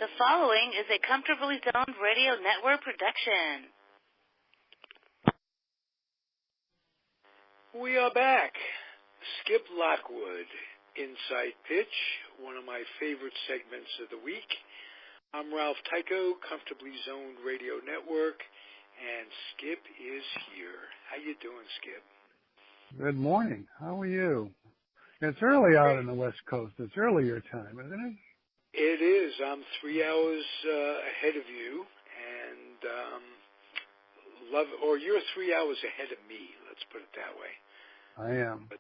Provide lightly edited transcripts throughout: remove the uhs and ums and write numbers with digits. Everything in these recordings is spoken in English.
The following is a Comfortably Zoned Radio Network production. We are back. Skip Lockwood, Inside Pitch, one of my favorite segments of the week. I'm Ralph Tyko, Comfortably Zoned Radio Network, and Skip is here. How you doing, Skip? Good morning. How are you? It's early out on the West Coast. It's earlier time, isn't it? It is. I'm 3 hours ahead of you, and you're 3 hours ahead of me. Let's put it that way. I am. But,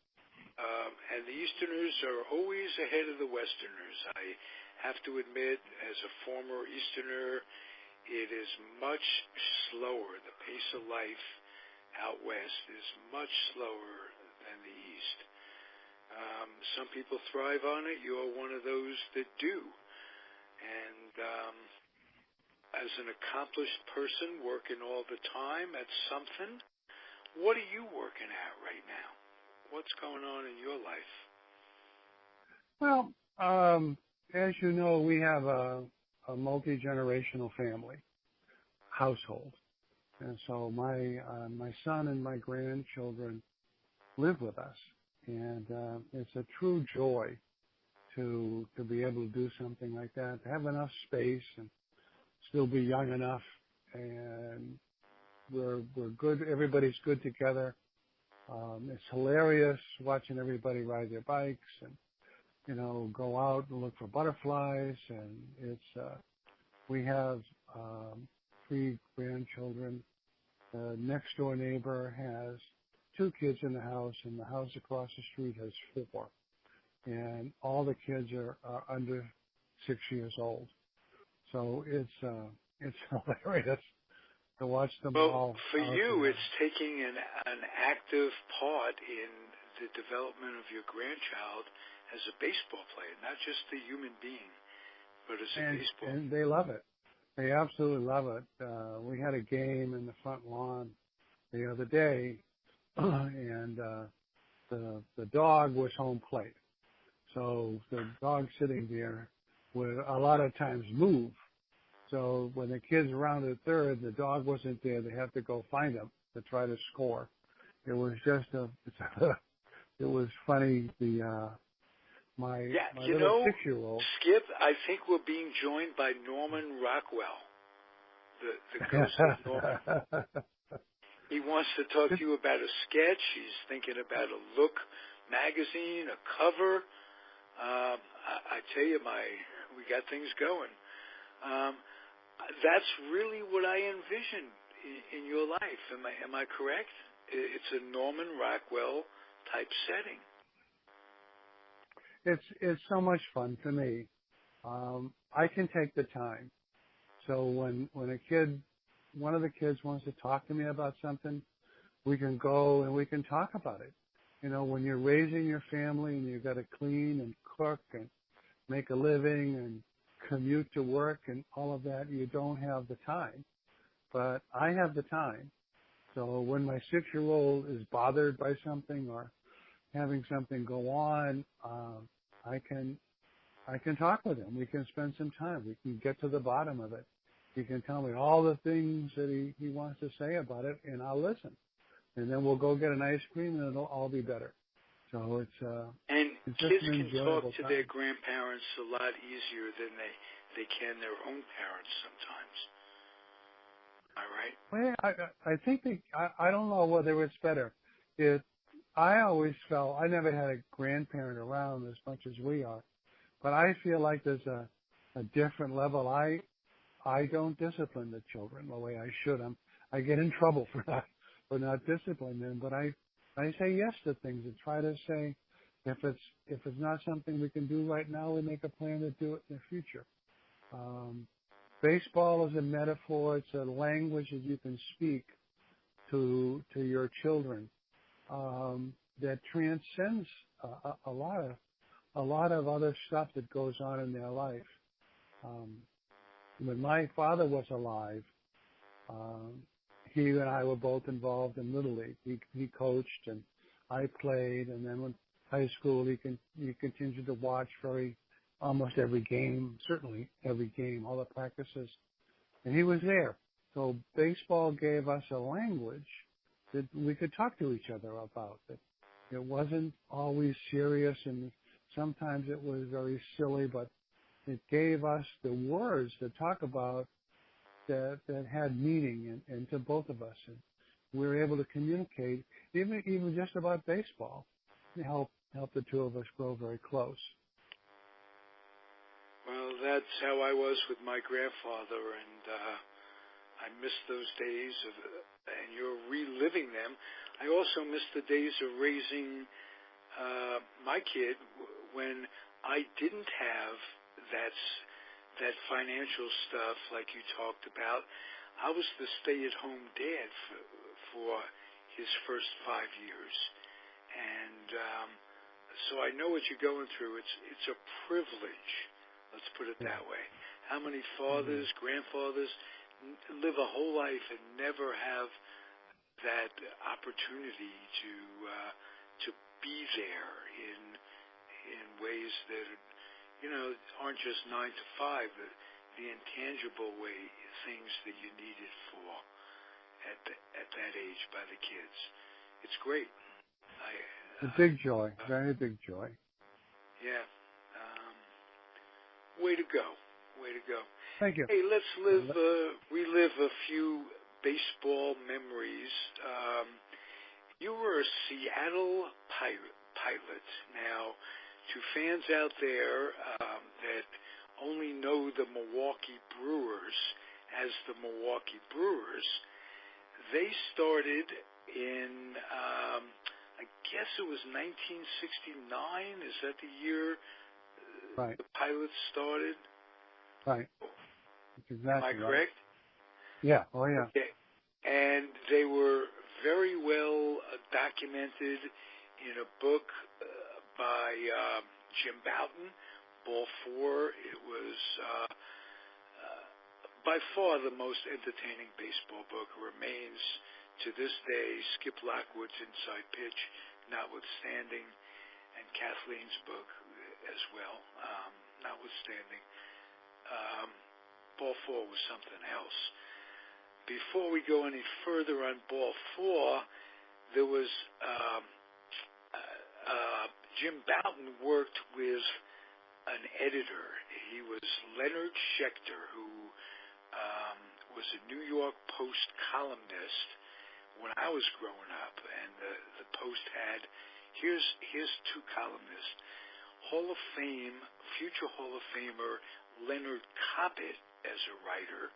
and the Easterners are always ahead of the Westerners. I have to admit, as a former Easterner, it is much slower. The pace of life out west is much slower than the East. Some people thrive on it. You're one of those that do. And as an accomplished person working all the time at something, what are you working at right now? What's going on in your life? Well, as you know, we have a multi-generational family household. And so my son and my grandchildren live with us. And it's a true joy to be able to do something like that, to have enough space and still be young enough, and we're good. Everybody's good together. It's hilarious watching everybody ride their bikes and go out and look for butterflies. And it's we have 3 grandchildren. The next door neighbor has 2 kids in the house, and the house across the street has 4. And all the kids are under 6 years old. So it's hilarious to watch them all. Well, for you, it's taking an active part in the development of your grandchild as a baseball player, not just a human being, but as a baseball. And they love it. They absolutely love it. We had a game in the front lawn the other day, and the dog was home plate. So the dog sitting there would a lot of times move. So when the kids rounded third, the dog wasn't there. They have to go find him to try to score. It was just it was funny. My little 6-year-old. Skip, I think we're being joined by Norman Rockwell, the ghost of Norman. He wants to talk to you about a sketch. He's thinking about a Look magazine, a cover. I tell you, we got things going. That's really what I envision in your life. Am I correct? It's a Norman Rockwell type setting. It's so much fun to me. I can take the time. So when one of the kids wants to talk to me about something, we can go and we can talk about it. When you're raising your family and you've got to clean and cook and make a living and commute to work and all of that, you don't have the time. But I have the time. So when my 6-year-old is bothered by something or having something go on, I can talk with him. We can spend some time. We can get to the bottom of it. He can tell me all the things that he wants to say about it, and I'll listen. And then we'll go get an ice cream, and it'll all be better. So and it's kids can talk to time. their grandparents a lot easier than they can their own parents sometimes. Am I right? Well, I think I don't know whether it's better. I always felt I never had a grandparent around as much as we are, but I feel like there's a different level. I don't discipline the children the way I should. I get in trouble for not disciplining them, but I say yes to things and try to say if it's not something we can do right now, we make a plan to do it in the future. Baseball is a metaphor. It's a language that you can speak to your children that transcends a lot of other stuff that goes on in their life. When my father was alive, he and I were both involved in Little League. He coached and I played, and then when high school he continued to watch very almost every game, certainly every game, all the practices, and he was there. So baseball gave us a language that we could talk to each other about. That it wasn't always serious, and sometimes it was very silly, but it gave us the words to talk about that had meaning and to both of us. And we were able to communicate, even just about baseball, to help the two of us grow very close. Well, that's how I was with my grandfather, and I miss those days and you're reliving them. I also miss the days of raising my kid when I didn't have that financial stuff like you talked about. I was the stay-at-home dad for his first 5 years, and so I know what you're going through. It's a privilege. Let's put it that way. How many fathers, grandfathers live a whole life and never have that opportunity to be there in ways that aren't just 9 to 5, the intangible things that you needed for at that age by the kids. It's great. A big joy, very big joy. Yeah. Way to go. Way to go. Thank you. Hey, let's relive a few baseball memories. You were a Seattle pilot. Now, to fans out there that only know the Milwaukee Brewers as the Milwaukee Brewers, they started in, I guess it was 1969. Is that the year right. the pilots started? Right. That's exactly. Am I correct? Yeah. Oh, yeah. Okay. And they were very well documented in a book by Jim Bouton, Ball 4. It was by far the most entertaining baseball book. Remains to this day Skip Lockwood's Inside Pitch, notwithstanding, and Kathleen's book as well, notwithstanding. Ball 4 was something else. Before we go any further on Ball 4, there was Jim Bouton worked with an editor. He was Leonard Schechter, who was a New York Post columnist when I was growing up, and the Post had here's two columnists: Hall of Fame, future Hall of Famer Leonard Cobbett as a writer,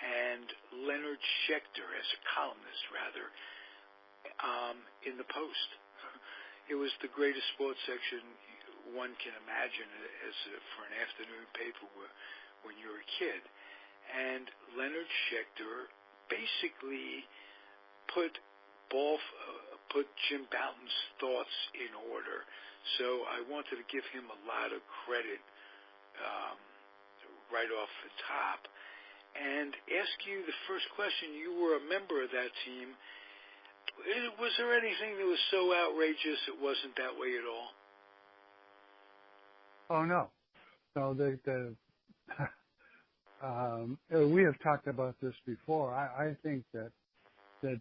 and Leonard Schechter as a columnist, rather, in the Post. It was the greatest sports section one can imagine for an afternoon paper when you're a kid. And Leonard Schechter basically put Jim Bouton's thoughts in order. So I wanted to give him a lot of credit right off the top. And ask you the first question. You were a member of that team. Was there anything that was so outrageous it wasn't that way at all? Oh, no. So we have talked about this before. I think that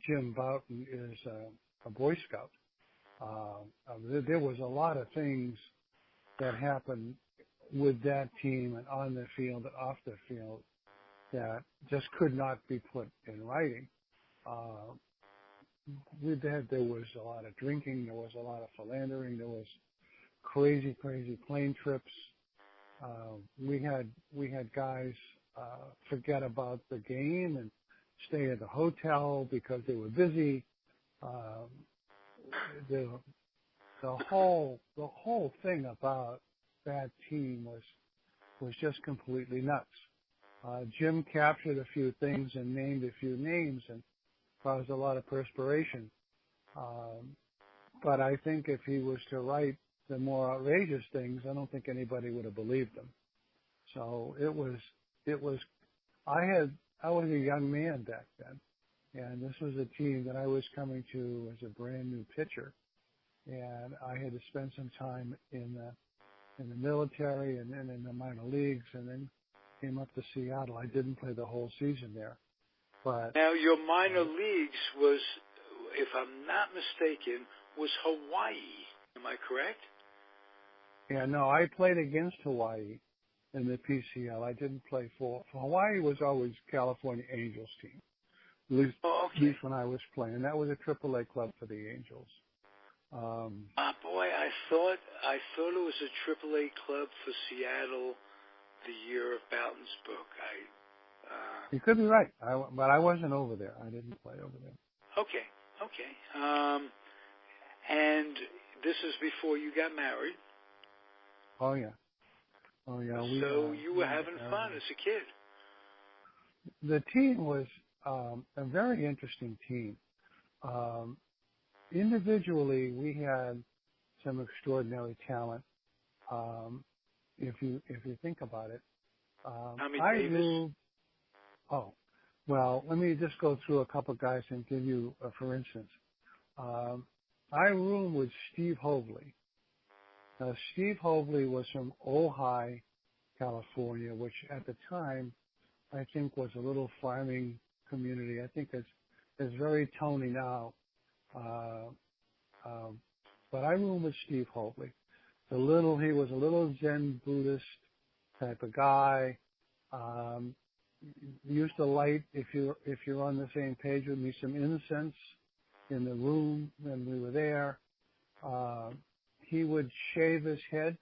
Jim Bouton is a Boy Scout. There was a lot of things that happened with that team and on the field and off the field that just could not be put in writing. There was a lot of drinking, there was a lot of philandering, there was crazy plane trips. We had guys forget about the game and stay at the hotel because they were busy. The whole thing about that team was just completely nuts. Jim captured a few things and named a few names and caused a lot of perspiration. But I think if he was to write the more outrageous things, I don't think anybody would have believed him. So it was. I was a young man back then, and this was a team that I was coming to as a brand new pitcher, and I had to spend some time in in the military and then in the minor leagues, and then came up to Seattle. I didn't play the whole season there. But now your minor leagues was, if I'm not mistaken, was Hawaii. Am I correct? Yeah, no, I played against Hawaii in the PCL. I didn't play for Hawaii. Was always California Angels team. At least when I was playing. That was a AAA club for the Angels. Boy, I thought it was a AAA club for Seattle the year of Boughton's book. You could be right, but I wasn't over there. I didn't play over there. Okay. And this is before you got married. Oh yeah. So you were having fun as a kid. The team was a very interesting team. Individually, we had some extraordinary talent. If you think about it, let me just go through a couple guys and give you, for instance, I roomed with Steve Hoveley. Now, Steve Hoveley was from Ojai, California, which at the time I think was a little farming community. I think it's very Tony now. But I roomed with Steve Hoveley. He was a little Zen Buddhist type of guy. Used to light, if you're on the same page with me, some incense in the room when we were there. He would shave his head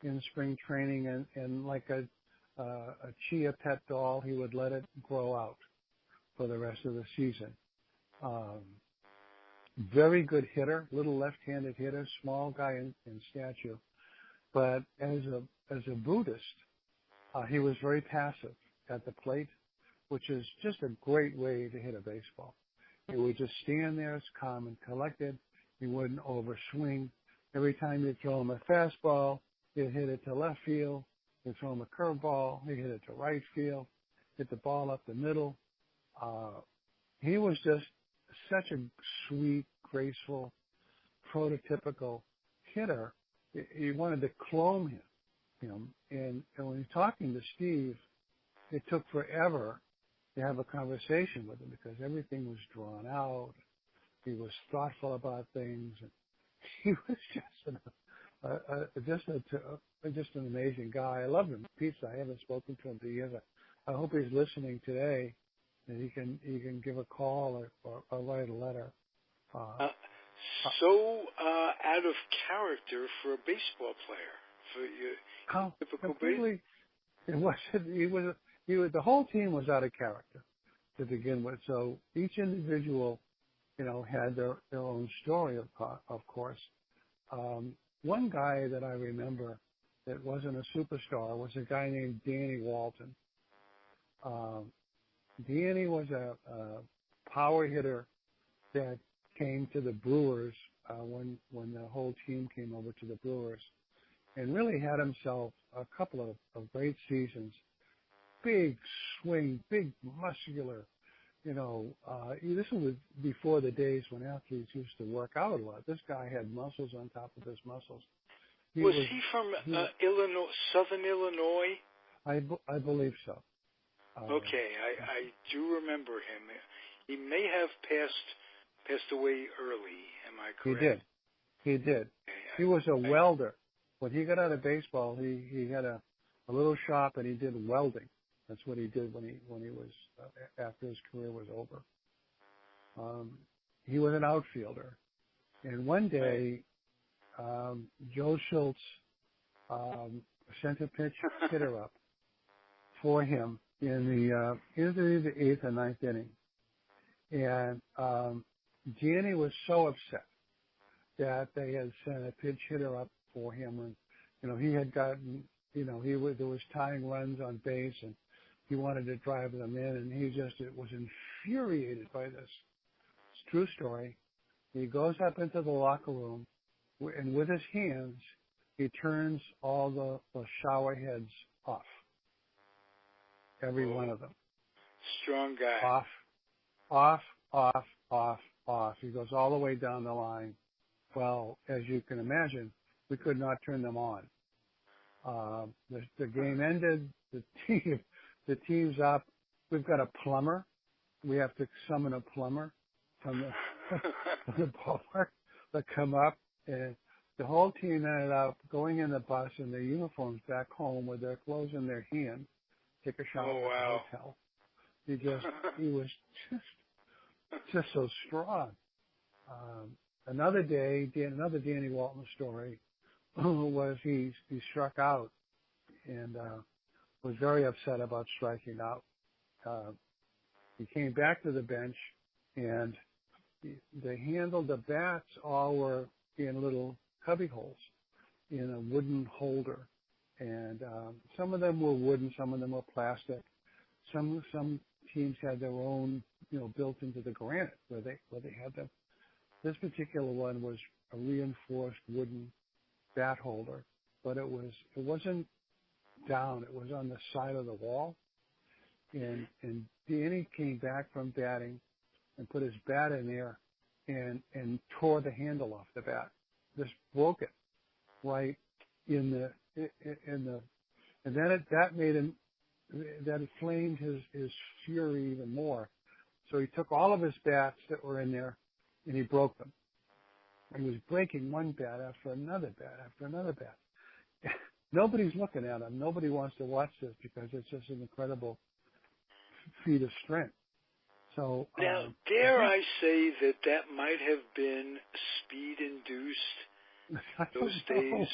in spring training, and like a chia pet doll, he would let it grow out for the rest of the season. Very good hitter, little left-handed hitter, small guy in stature, but as a Buddhist, he was very passive at the plate, which is just a great way to hit a baseball. He would just stand there, as calm and collected. He wouldn't overswing. Every time you throw him a fastball, he'd hit it to left field. You'd throw him a curveball, he'd hit it to right field, hit the ball up the middle. He was just such a sweet, graceful, prototypical hitter. You wanted to clone him. And when you're talking to Steve, it took forever to have a conversation with him because everything was drawn out. He was thoughtful about things. And he was just an amazing guy. I love him. Pizza. I haven't spoken to him for years. I hope he's listening today, and he can give a call or write a letter. Out of character for a baseball player, for your typical baseball. It wasn't. The whole team was out of character to begin with. So each individual, had their own story, of course. One guy that I remember that wasn't a superstar was a guy named Danny Walton. Danny was a power hitter that came to the Brewers when the whole team came over to the Brewers, and really had himself a couple of great seasons. Big swing, big muscular. This was before the days when athletes used to work out a lot. This guy had muscles on top of his muscles. Was he from Illinois, Southern Illinois? I believe so. Okay, I do remember him. He may have passed away early. Am I correct? He did. He was a welder. When he got out of baseball, he had a little shop and he did welding. That's what he did when he was after his career was over. He was an outfielder, and one day Joe Schultz sent a pitch hitter up for him in the either the 8th or 9th inning, and Gianni was so upset that they had sent a pitch hitter up for him, and he had gotten there was tying runs on base, and he wanted to drive them in, and he just was infuriated by this. It's a true story. He goes up into the locker room, and with his hands, he turns all the shower heads off. Every one of them. Strong guy. Off. He goes all the way down the line. Well, as you can imagine, we could not turn them on. The game ended. The team's up. We've got a plumber. We have to summon a plumber from the ballpark to come up, and the whole team ended up going in the bus in their uniforms back home with their clothes in their hand, take a shower at the hotel. He was just so strong. Another Danny Walton story was he struck out and was very upset about striking out. He came back to the bench, and the bats all were in little cubby holes in a wooden holder, and some of them were wooden, some of them were plastic. Some teams had their own, built into the granite where they had them. This particular one was a reinforced wooden bat holder, but it wasn't down. It was on the side of the wall. And Danny came back from batting and put his bat in there and tore the handle off the bat. Just broke it right in the and then that inflamed his fury even more. So he took all of his bats that were in there and he broke them. He was breaking one bat after another bat after another bat. Nobody's looking at him. Nobody wants to watch this because it's just an incredible feat of strength. So now, dare I say that might have been speed-induced those days?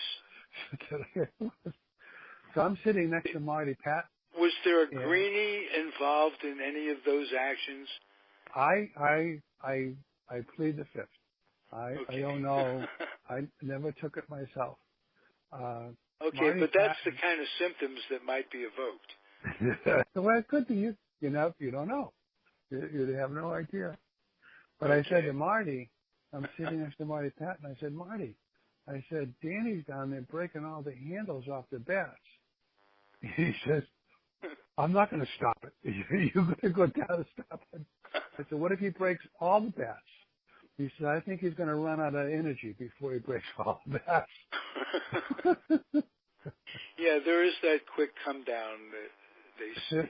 So I'm sitting next to Marty Pat. Was there a greenie involved in any of those actions? I plead the fifth. I don't know. I never took it myself. Okay, Marty but that's Patton, the kind of symptoms that might be evoked. well, it could be. You don't know. You have no idea. But okay. I said to Marty, I'm sitting next to Marty Patton. I said, Marty, Danny's down there breaking all the handles off the bats. He says, I'm not going to stop it. You're going to go down and stop it. I said, what if he breaks all the bats? He said, I think he's going to run out of energy before he breaks all the bats. Yeah, there is that quick come down that they see.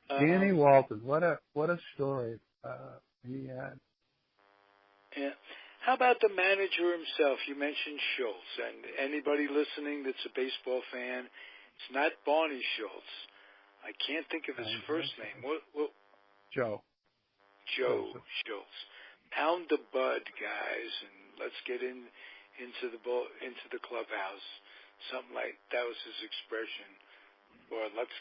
Danny Walton, what a story he had. Yeah. How about the manager himself? You mentioned Schultz, and anybody listening that's a baseball fan, it's not Barney Schultz. I can't think of his first name. What? Joe Schultz. Pound the bud, guys, and let's get into the clubhouse. Something like that was his expression. Or let's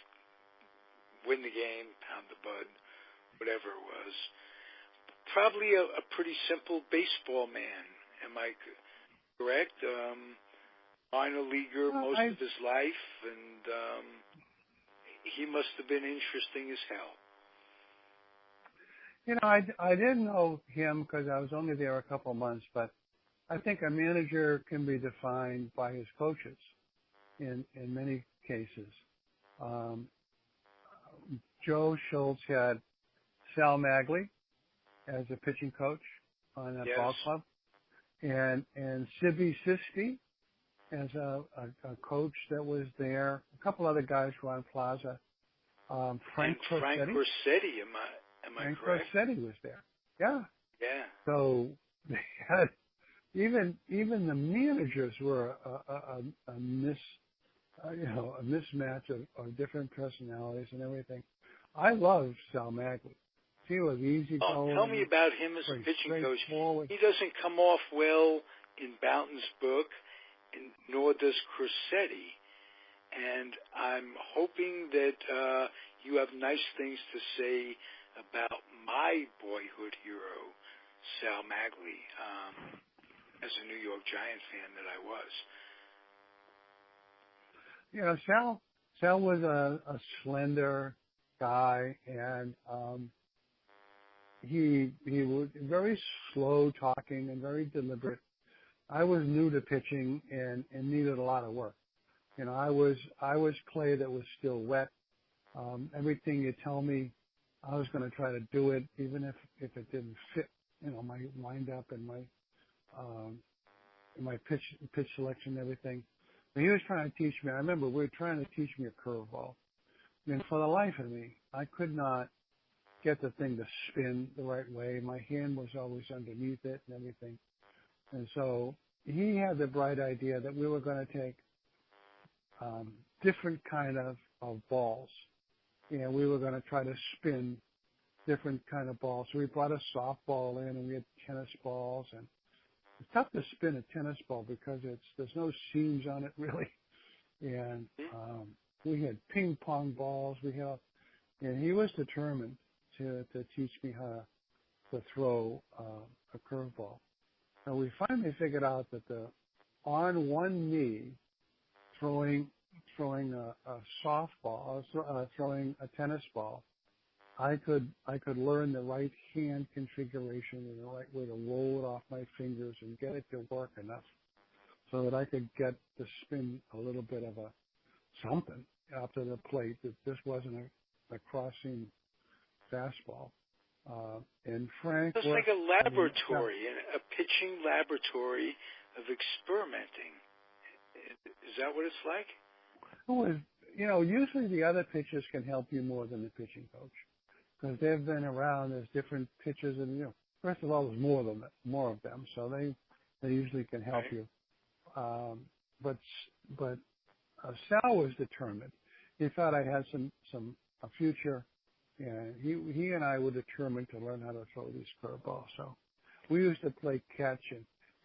win the game, pound the bud, whatever it was. Probably a pretty simple baseball man. Am I correct? Minor leaguer most of his life, and he must have been interesting as hell. I didn't know him because I was only there a couple of months, but I think a manager can be defined by his coaches in many cases. Joe Schultz had Sal Magley as a pitching coach on that ball club, and Sibby Sisti as a coach that was there. A couple other guys, Ron Plaza, Frank Corsetti, am I correct? Frank Corsetti was there. Yeah. Yeah. So they had even the managers were a mismatch of different personalities and everything. I loved Sal Magley. He was easy going. Tell me about him as a pitching coach. Forward. He doesn't come off well in Bouton's book, nor does Corsetti. And I'm hoping that you have nice things to say about my boyhood hero, Sal Magley, as a New York Giant fan that I was. Sal was a slender guy, and he was very slow talking and very deliberate. I was new to pitching and needed a lot of work. I was clay that was still wet. Everything you tell me, I was going to try to do it, even if it didn't fit. My wind up and my pitch selection, and everything. And he was trying to teach me. I remember we were trying to teach me a curveball, and for the life of me, I could not get the thing to spin the right way. My hand was always underneath it and everything. And so he had the bright idea that we were going to take different kind of balls, and we were going to try to spin different kind of balls. So we brought a softball in, and we had tennis balls, and it's tough to spin a tennis ball because there's no seams on it really. And we had ping pong balls. And he was determined to teach me how to throw a curveball. And we finally figured out that on one knee, throwing a softball, throwing a tennis ball, I could learn the right hand configuration and the right way to roll it off my fingers and get it to work enough so that I could get the spin a little bit of something after the plate, that this wasn't a crossing fastball. And Frank, it's like a laboratory, a pitching laboratory of experimenting. Is that what it's like? It was, usually the other pitchers can help you more than the pitching coach because they've been around. There's different pitchers, and first of all, there's more of them, so they usually can help you. But Sal was determined. He thought I had a future. And he and I were determined to learn how to throw these curveballs. So we used to play catch,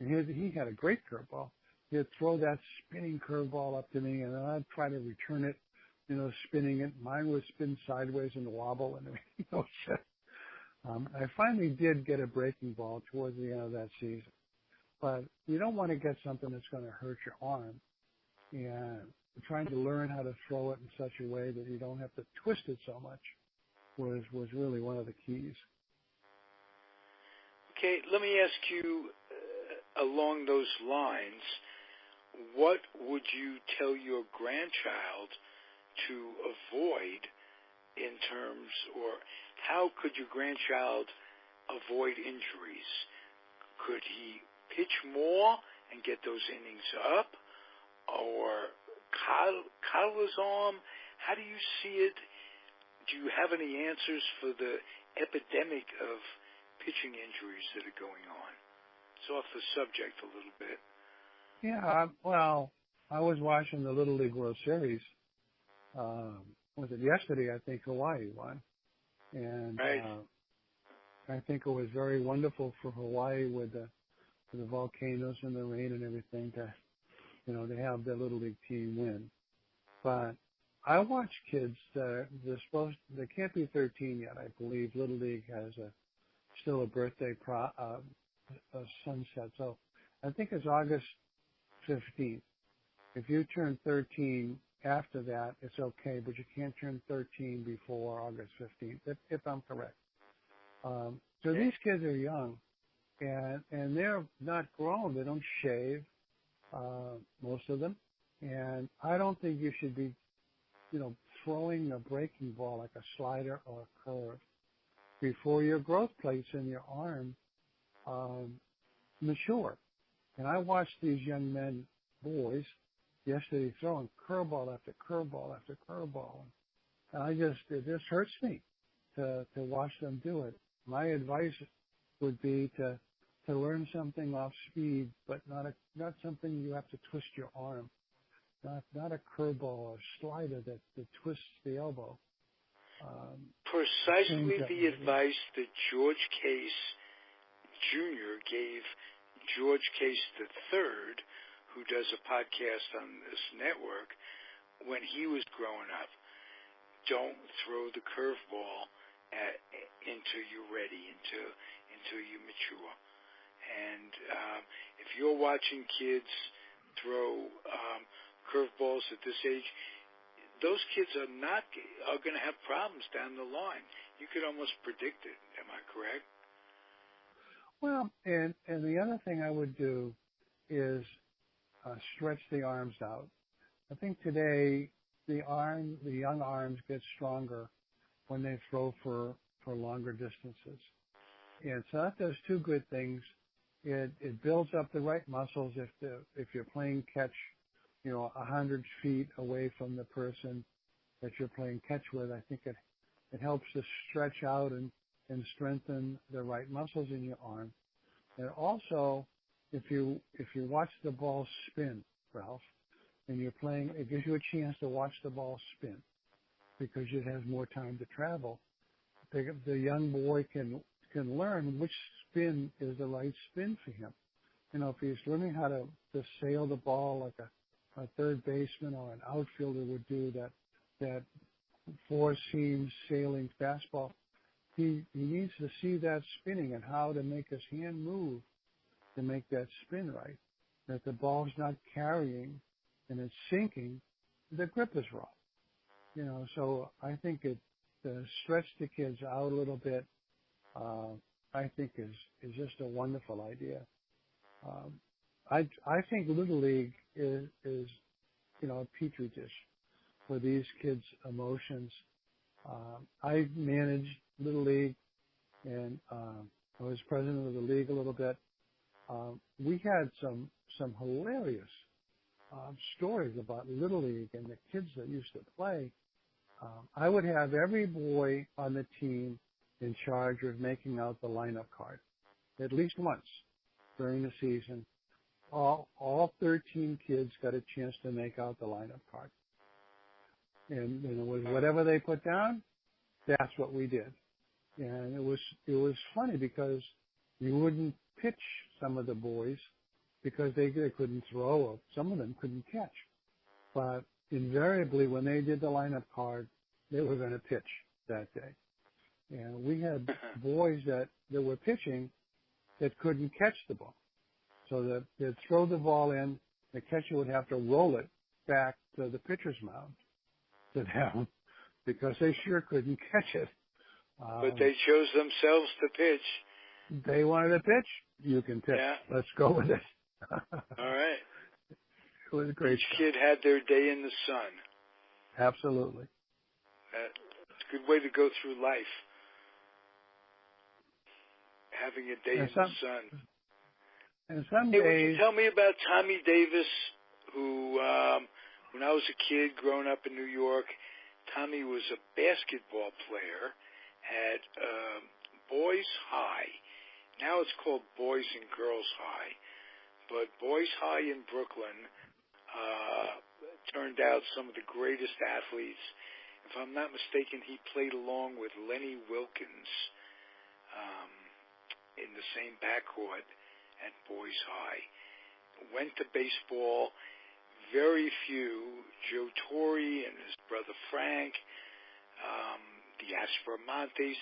and he had a great curveball. He'd throw that spinning curveball up to me, and then I'd try to return it, spinning it. Mine would spin sideways and wobble and everything. I finally did get a breaking ball towards the end of that season. But you don't want to get something that's going to hurt your arm. And trying to learn how to throw it in such a way that you don't have to twist it so much was really one of the keys. Okay, let me ask you along those lines, what would you tell your grandchild to avoid in terms, or how could your grandchild avoid injuries? Could he pitch more and get those innings up, or coddle his arm? How do you see it? Do you have any answers for the epidemic of pitching injuries that are going on? It's off the subject a little bit. Yeah, well, I was watching the Little League World Series. Was it yesterday? I think Hawaii won. And right. I think it was very wonderful for Hawaii with the volcanoes and the rain and everything to have their Little League team win. But I watch kids they can't be 13 yet. I believe Little League has still a birthday a sunset. So I think it's August 15th. If you turn 13 after that, it's okay, but you can't turn 13 before August 15th, if I'm correct. So these kids are young, and they're not grown. They don't shave, most of them. And I don't think you should be throwing a breaking ball like a slider or a curve before your growth plates in your arm mature. And I watched these young boys yesterday throwing curveball after curveball after curveball, and it just hurts me to watch them do it. My advice would be to learn something off speed, but not something you have to twist your arm. Not a curveball or slider that twists the elbow. Precisely the advice that George Case Jr. gave George Case III, who does a podcast on this network, when he was growing up. Don't throw the curveball until you're ready, until you mature. And if you're watching kids throw curveballs at this age, those kids are going to have problems down the line. You could almost predict it. Am I correct? Well, and the other thing I would do is stretch the arms out. I think today the young arms get stronger when they throw for longer distances. And so that does two good things. It builds up the right muscles if you're playing catch, 100 feet away from the person that you're playing catch with. I think it helps to stretch out and strengthen the right muscles in your arm. And also, if you watch the ball spin, Ralph, and you're playing, it gives you a chance to watch the ball spin because it has more time to travel. The young boy can learn which spin is the right spin for him. If he's learning how to sail the ball like a third baseman or an outfielder would do, that four-seam sailing fastball, he needs to see that spinning and how to make his hand move to make that spin right. That the ball's not carrying and it's sinking, the grip is wrong. So I think to stretch the kids out a little bit, I think is just a wonderful idea. I think Little League is a petri dish for these kids' emotions. I managed Little League, and I was president of the league a little bit. We had some hilarious stories about Little League and the kids that used to play. I would have every boy on the team in charge of making out the lineup card at least once during the season. All 13 kids got a chance to make out the lineup card. And with whatever they put down, that's what we did. And it was funny because you wouldn't pitch some of the boys because they couldn't throw, or some of them couldn't catch. But invariably, when they did the lineup card, they were going to pitch that day. And we had boys that were pitching that couldn't catch the ball. So that they'd throw the ball in, the catcher would have to roll it back to the pitcher's mound to them because they sure couldn't catch it. But they chose themselves to pitch. They wanted to pitch. You can pitch. Yeah. Let's go with it. All right. It was great. Each kid had their day in the sun. Absolutely. It's a good way to go through life. Having a day in the sun. And some Hey, days, would you tell me about Tommy Davis, who, when I was a kid growing up in New York, Tommy was a basketball player at Boys High. Now it's called Boys and Girls High. But Boys High in Brooklyn turned out some of the greatest athletes. If I'm not mistaken, he played along with Lenny Wilkins in the same backcourt at Boys High. Went to baseball. Very few. Joe Torre and his brother Frank, the Aspermontes,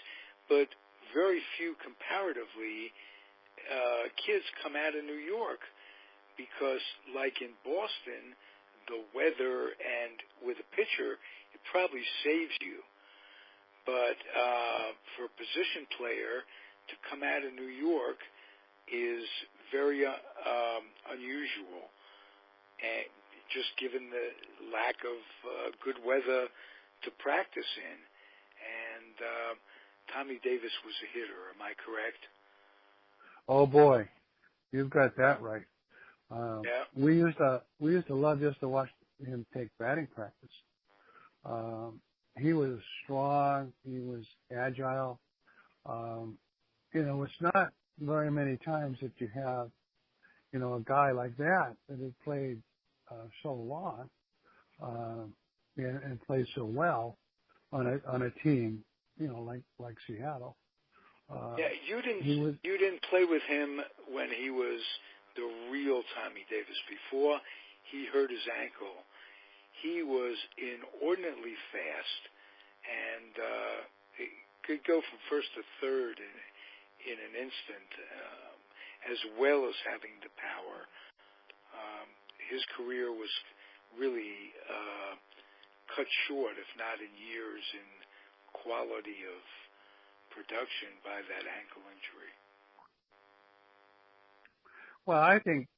but very few comparatively kids come out of New York because, like in Boston, the weather and with a pitcher, it probably saves you. But for a position player to come out of New York is very unusual, and just given the lack of good weather to practice in. And Tommy Davis was a hitter. Am I correct? Oh boy, you've got that right. Yeah. We used to love just to watch him take batting practice. He was strong. He was agile. It's not very many times that you have, a guy like that has played so long and played so well on a team, like Seattle. Yeah, you didn't play with him when he was the real Tommy Davis. Before he hurt his ankle, he was inordinately fast and he could go from first to third in an instant, as well as having the power. His career was really cut short, if not in years, in quality of production by that ankle injury. Well, I think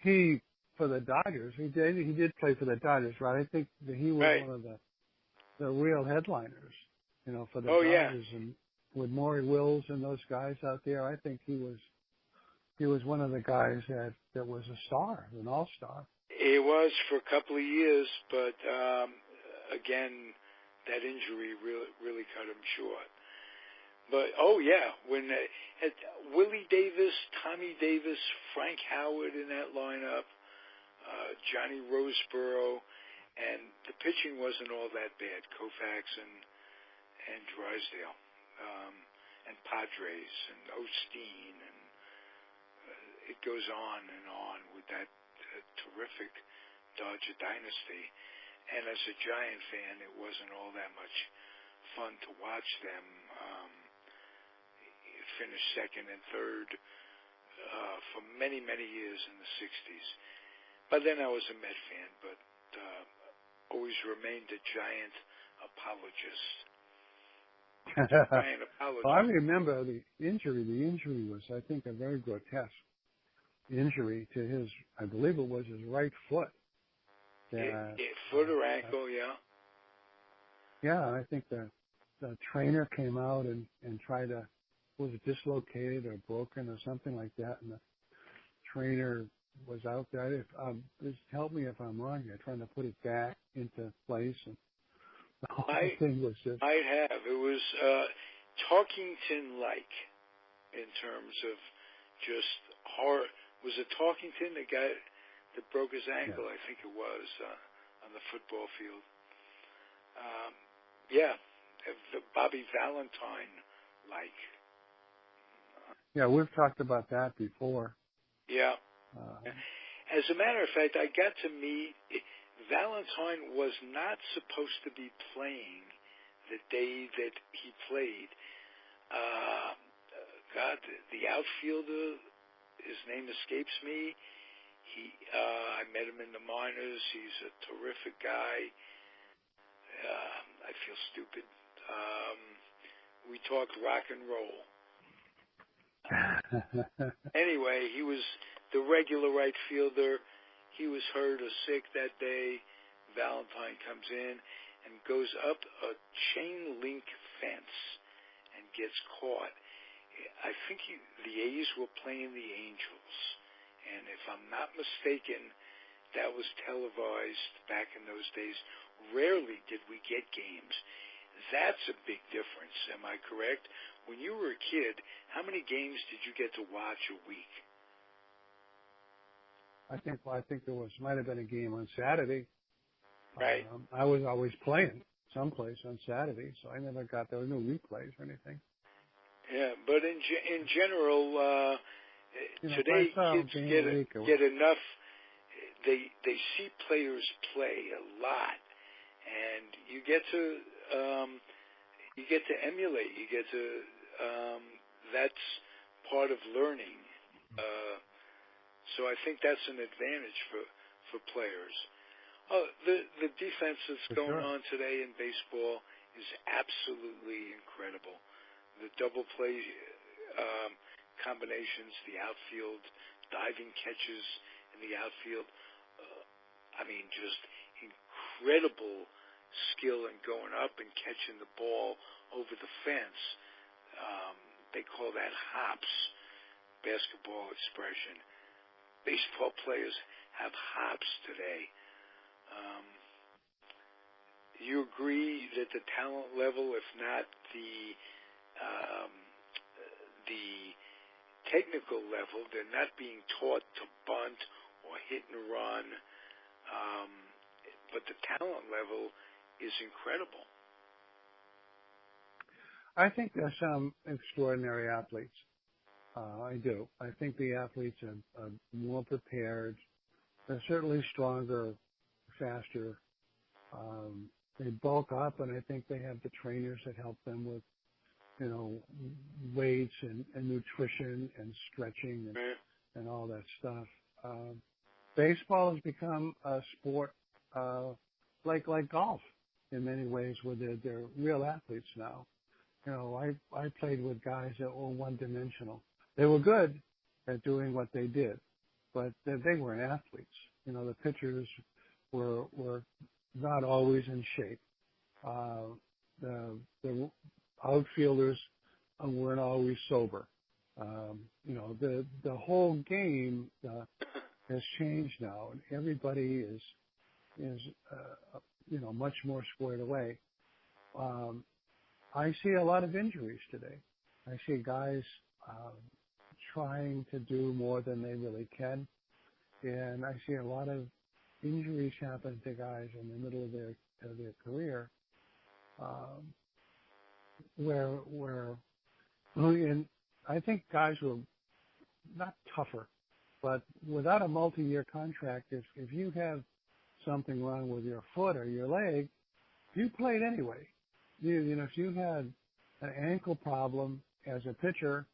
he for the Dodgers. He did play for the Dodgers, right? I think that he was one of the real headliners, for the Dodgers, and with Maury Wills and those guys out there. I think he was one of the guys that was a star, an all-star. It was for a couple of years, but again, that injury really cut him short. But when had Willie Davis, Tommy Davis, Frank Howard in that lineup, Johnny Roseboro, and the pitching wasn't all that bad. Koufax and Drysdale, and Padres and Osteen, and it goes on and on with that terrific Dodger dynasty. And as a Giant fan, it wasn't all that much fun to watch them finish second and third for many, many years in the 60s. By then I was a Met fan, but always remained a Giant apologist. Giant apologist. Well, I remember the injury. The injury was, I think, a very grotesque injury to his, I believe it was his right foot. Foot or ankle, yeah. Yeah, I think the trainer came out and tried to, was it dislocated or broken or something like that, and the trainer was out there. Just help me if I'm wrong here, trying to put it back into place, and the whole thing was just... Might have. It was Tarkington-like in terms of just hard. Was it Tarkington, the guy that broke his ankle? Yeah. I think it was on the football field. The Bobby Valentine-like. Yeah, we've talked about that before. Yeah. As a matter of fact, I got to meet Valentine was not supposed to be playing the day that he played. The outfielder, his name escapes me. I met him in the minors. He's a terrific guy. I feel stupid. We talked rock and roll. Anyway, he was the regular right fielder. He was hurt or sick that day. Valentine comes in and goes up a chain link fence and gets caught. I think the A's were playing the Angels, and if I'm not mistaken, that was televised back in those days. Rarely did we get games. That's a big difference. Am I correct? When you were a kid, how many games did you get to watch a week? I think there might have been a game on Saturday. Right. I was always playing someplace on Saturday, so I never there was no replays or anything. Yeah, but in general, today kids get enough. They see players play a lot, and you get to emulate. You get to that's part of learning. So I think that's an advantage for players. The defense that's going on today in baseball is absolutely incredible. The double play combinations, the outfield, diving catches in the outfield. Just incredible skill in going up and catching the ball over the fence. They call that hops, basketball expression. Baseball players have hops today. You agree that the talent level, if not the technical level, they're not being taught to bunt or hit and run, but the talent level is incredible. I think there's some extraordinary athletes. I do. I think the athletes are more prepared. They're certainly stronger, faster. They bulk up, and I think they have the trainers that help them with, weights and nutrition and stretching and all that stuff. Baseball has become a sport like golf in many ways, where they're real athletes now. I played with guys that were one-dimensional. They were good at doing what they did, but they weren't athletes. The pitchers were not always in shape. The outfielders weren't always sober. The whole game, has changed now, and everybody is much more squared away. I see a lot of injuries today. I see guys trying to do more than they really can, and I see a lot of injuries happen to guys in the middle of their career, and I think guys were not tougher, but without a multi-year contract, if you have something wrong with your foot or your leg, you played anyway. If you had an ankle problem as a pitcher,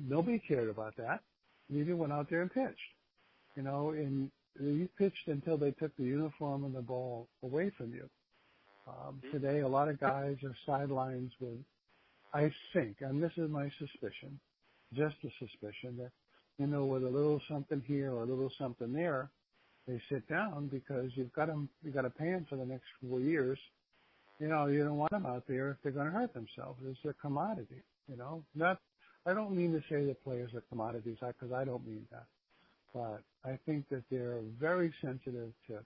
nobody cared about that. You just went out there and pitched. And you pitched until they took the uniform and the ball away from you. Today, a lot of guys are sidelines with, I think, and this is my suspicion, just a suspicion, that, with a little something here or a little something there, they sit down because you've got to pay them for the next 4 years. You don't want them out there if they're going to hurt themselves. It's a commodity, I don't mean to say that players are commodities, because I don't mean that. But I think that they're very sensitive to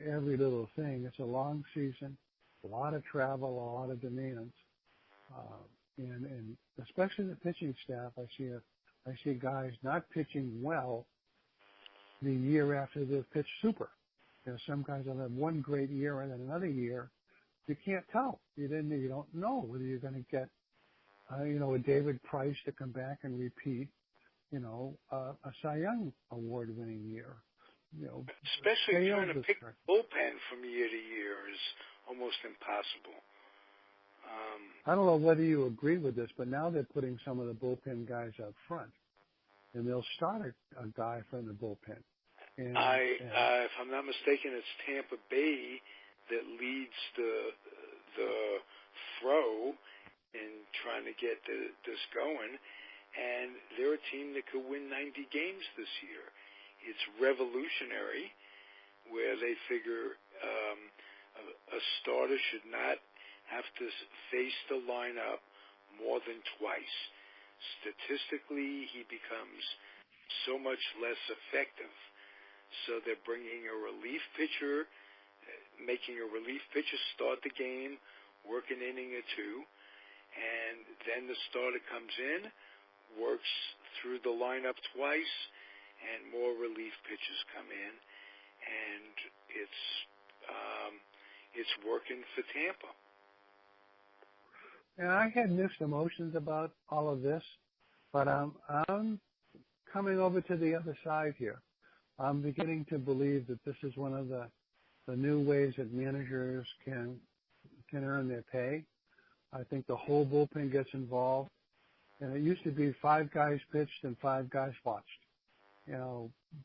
every little thing. It's a long season, a lot of travel, a lot of demands. And especially the pitching staff, I see guys not pitching well the year after they've pitched super. Some guys will have one great year and then another year, you can't tell. You don't know whether you're going to get, a David Price to come back and repeat, a Cy Young award-winning year. Especially trying to pick bullpen from year to year is almost impossible. I don't know whether you agree with this, but now they're putting some of the bullpen guys up front, and they'll start a guy from the bullpen. And if I'm not mistaken, it's Tampa Bay that leads the throw in trying to get this going, and they're a team that could win 90 games this year. It's revolutionary, where they figure a starter should not have to face the lineup more than twice. Statistically, he becomes so much less effective. So they're bringing a relief pitcher, making a relief pitcher start the game, work an inning or two, and then the starter comes in, works through the lineup twice, and more relief pitchers come in, and it's working for Tampa. And I had mixed emotions about all of this, but I'm coming over to the other side here. I'm beginning to believe that this is one of the new ways that managers can earn their pay. I think the whole bullpen gets involved. And it used to be 5 guys pitched and 5 guys watched.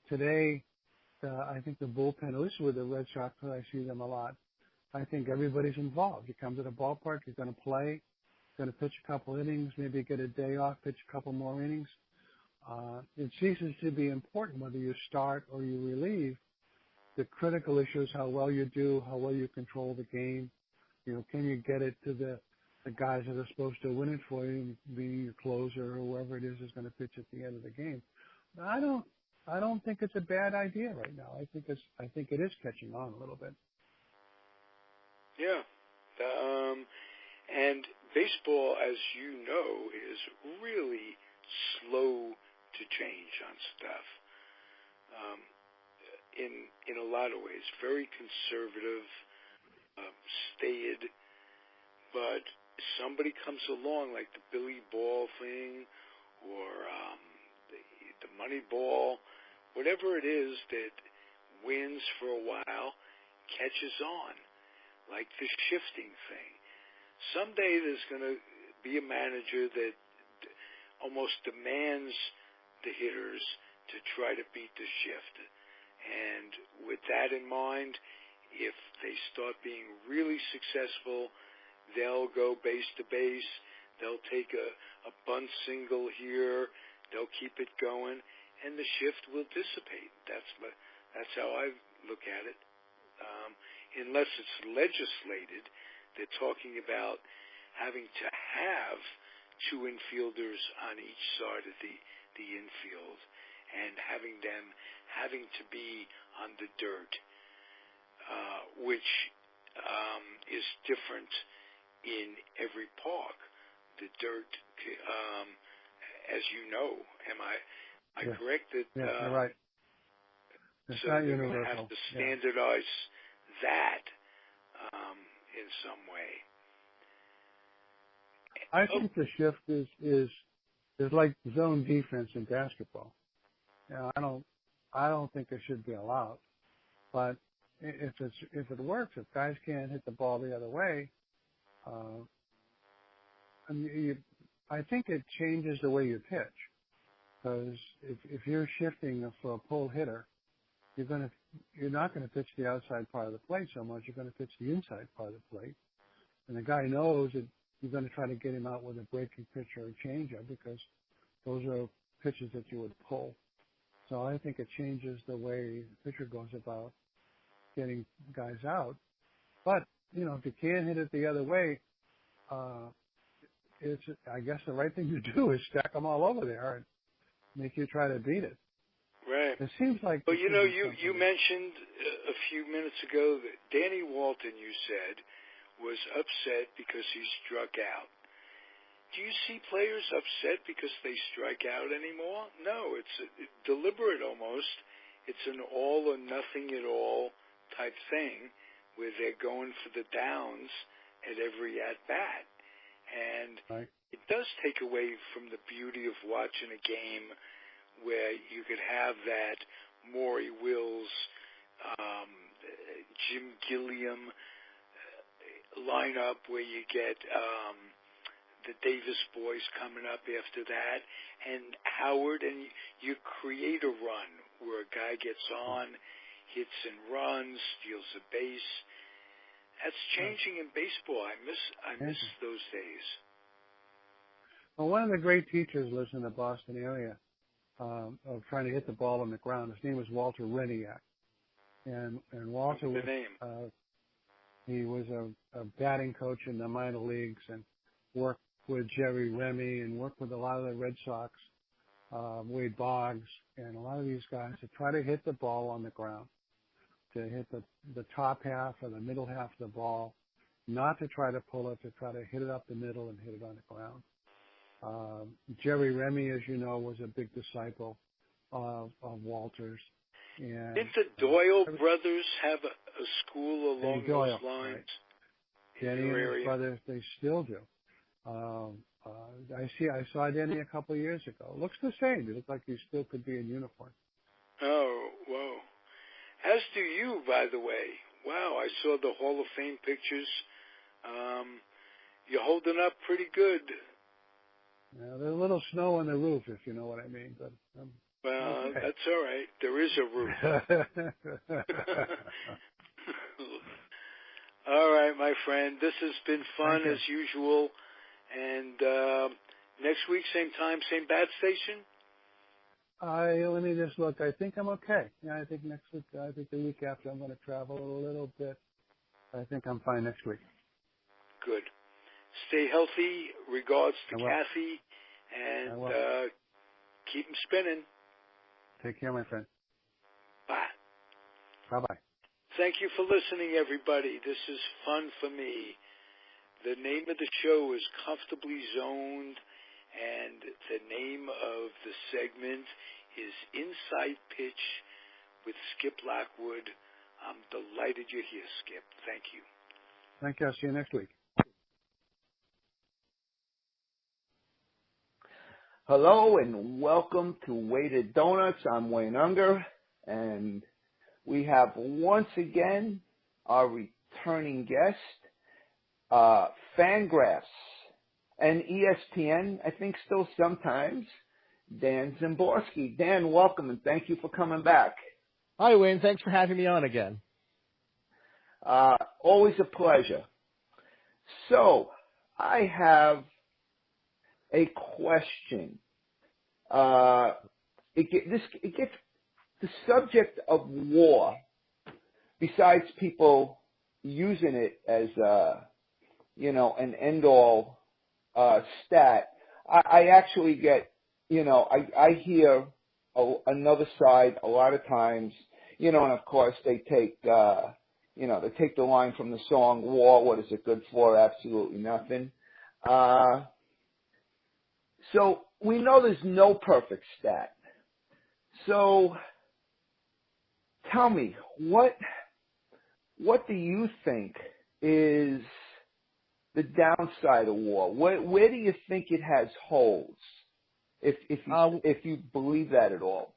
Today, I think the bullpen, at least with the Red Sox, I see them a lot. I think everybody's involved. You come to the ballpark, you're going to play, you're going to pitch a couple innings, maybe get a day off, pitch a couple more innings. It ceases to be important whether you start or you relieve. The critical issue is how well you do, how well you control the game. Can you get it to the guys that are supposed to win it for you, being your closer or whoever it is going to pitch at the end of the game. I don't think it's a bad idea right now. I think it is catching on a little bit. Yeah. And baseball, as you know, is really slow to change on stuff. In a lot of ways, very conservative, staid, but somebody comes along like the Billy Ball thing or the money ball, whatever it is that wins for a while, catches on, like the shifting thing. Someday there's going to be a manager that almost demands the hitters to try to beat the shift. And with that in mind, if they start being really successful, they'll go base to base. They'll take a bunt single here. They'll keep it going, and the shift will dissipate. That's how I look at it. Unless it's legislated, they're talking about having to have 2 infielders on each side of the infield. and having to be on the dirt, which is different in every park. The dirt, as you know, am I correct that? Yeah, you're right. It's so not they're universal. going to have to standardize that in some way. I think the shift is like zone defense in basketball. I don't think it should be allowed. But if it works, if guys can't hit the ball the other way, I think it changes the way you pitch. Because if you're shifting for a pull hitter, you're not gonna pitch the outside part of the plate so much. You're gonna pitch the inside part of the plate, and the guy knows that you're gonna try to get him out with a breaking pitch or a changeup because those are pitches that you would pull. So I think it changes the way the pitcher goes about getting guys out. But if you can't hit it the other way, I guess the right thing to do is stack them all over there and make you try to beat it. Right. It seems like. Well, you mentioned a few minutes ago that Danny Walton, you said, was upset because he struck out. Do you see players upset because they strike out anymore? No, it's deliberate almost. It's an all or nothing at all type thing where they're going for the downs at every at-bat. And it does take away from the beauty of watching a game where you could have that Maury Wills, Jim Gilliam lineup where you get the Davis boys coming up after that, and Howard, and you create a run where a guy gets on, hits and runs, steals a base. That's changing in baseball. I miss those days. Well, one of the great teachers lives in the Boston area of trying to hit the ball on the ground. His name was Walter Reniak, and Walter was he was a batting coach in the minor leagues and worked with Jerry Remy and worked with a lot of the Red Sox, Wade Boggs, and a lot of these guys to try to hit the ball on the ground, to hit the top half or the middle half of the ball, not to try to pull it, to try to hit it up the middle and hit it on the ground. Jerry Remy, as you know, was a big disciple of Walter's. And, didn't the Doyle brothers have a school along those lines? Right. Danny and his brothers, they still do. I saw Danny a couple of years ago. Looks the same. He looked like he still could be in uniform. Oh, whoa. As do you, by the way. Wow, I saw the Hall of Fame pictures. You're holding up pretty good. Yeah, there's a little snow on the roof, if you know what I mean. But well, okay. That's all right. There is a roof. All right, my friend. This has been fun as usual. And next week, same time, same bat station? Let me just look. I think I'm okay. Yeah, I think next week, I think the week after I'm going to travel a little bit. I think I'm fine next week. Good. Stay healthy. Regards to Kathy. And keep them spinning. Take care, my friend. Bye. Bye-bye. Thank you for listening, everybody. This is fun for me. The name of the show is Comfortably Zoned, and the name of the segment is Inside Pitch with Skip Lockwood. I'm delighted you're here, Skip. Thank you. Thank you. I'll see you next week. Hello and welcome to Weighted Donuts. I'm Wayne Unger, and we have once again our returning guest, Fangraphs and ESPN, I think still sometimes, Dan Szymborski. Dan, welcome and thank you for coming back. Hi, Wayne. Thanks for having me on again. Always a pleasure. So, I have a question. It gets the subject of war, besides people using it as an end-all stat. I actually get, I hear another side a lot of times, and of course they take, they take the line from the song "War." What is it good for? Absolutely nothing. So we know there's no perfect stat. So tell me, what do you think is the downside of WAR? Where do you think it has holes? If you believe that at all.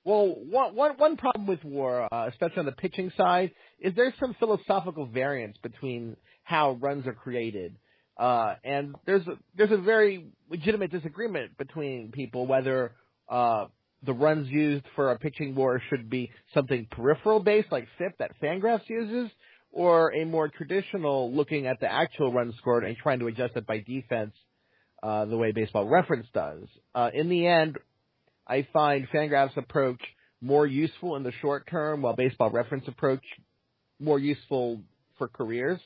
Well, one problem with WAR, especially on the pitching side, is there's some philosophical variance between how runs are created, and there's a very legitimate disagreement between people whether the runs used for a pitching WAR should be something peripheral based like FIP that Fangraphs uses, or a more traditional looking at the actual runs scored and trying to adjust it by defense the way Baseball Reference does. In the end, I find Fangraphs' approach more useful in the short term, while Baseball Reference approach more useful for careers.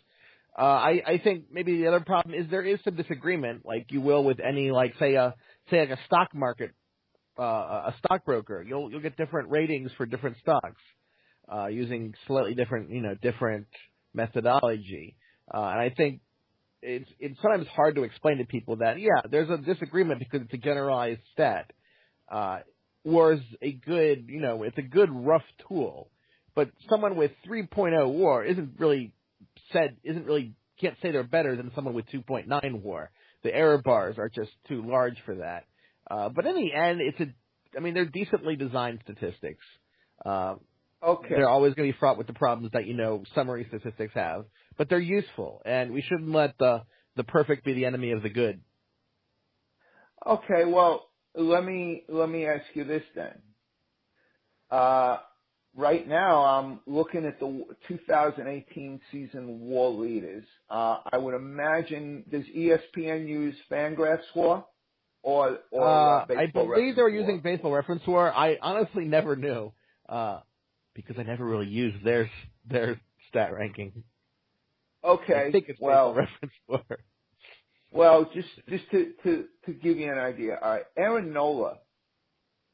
I think maybe the other problem is there is some disagreement, like you will with any, like say a stock market, a stockbroker. You'll get different ratings for different stocks using slightly different methodology. And I think it's sometimes hard to explain to people that there's a disagreement because it's a generalized stat. WAR is a good, it's a good rough tool, but someone with 3.0 WAR can't say they're better than someone with 2.9 WAR. The error bars are just too large for that. But in the end, they're decently designed statistics. Okay. They're always going to be fraught with the problems that, summary statistics have, but they're useful, and we shouldn't let the perfect be the enemy of the good. Okay, well, let me ask you this then. Right now, I'm looking at the 2018 season WAR leaders. I would imagine, does ESPN use Fangraphs WAR or I believe they were using Baseball Reference WAR. I honestly never knew because I never really used their stat ranking. Okay, I think it's Baseball Reference WAR. Well, just to give you an idea, all right, Aaron Nola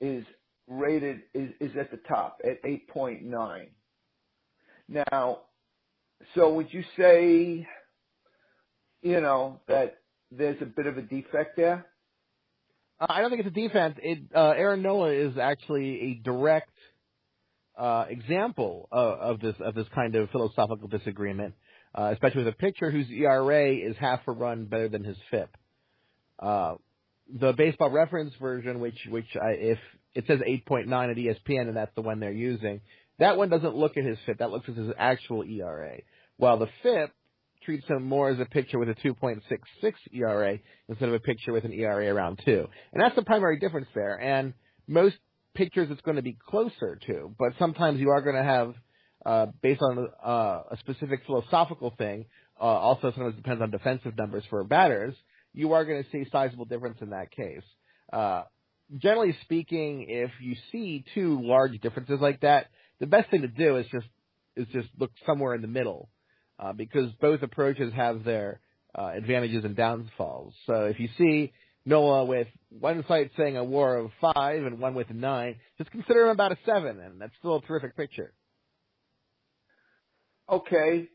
is rated is at the top at 8.9. Now, so would you say, that there's a bit of a defect there? I don't think it's a defense. Aaron Nola is actually a direct example of this kind of philosophical disagreement. Especially with a pitcher whose ERA is half a run better than his FIP. The Baseball Reference version, which if it says 8.9 at ESPN and that's the one they're using, that one doesn't look at his FIP. That looks at his actual ERA. While the FIP treats him more as a pitcher with a 2.66 ERA instead of a pitcher with an ERA around 2. And that's the primary difference there. And most pitchers it's going to be closer to, but sometimes you are going to have based on a specific philosophical thing, also sometimes depends on defensive numbers for batters, you are going to see sizable difference in that case. Generally speaking, if you see two large differences like that, the best thing to do is just look somewhere in the middle, because both approaches have their advantages and downfalls. So if you see Nola with one site saying a WAR of 5 and one with a 9, just consider him about a 7, and that's still a terrific picture. Okay,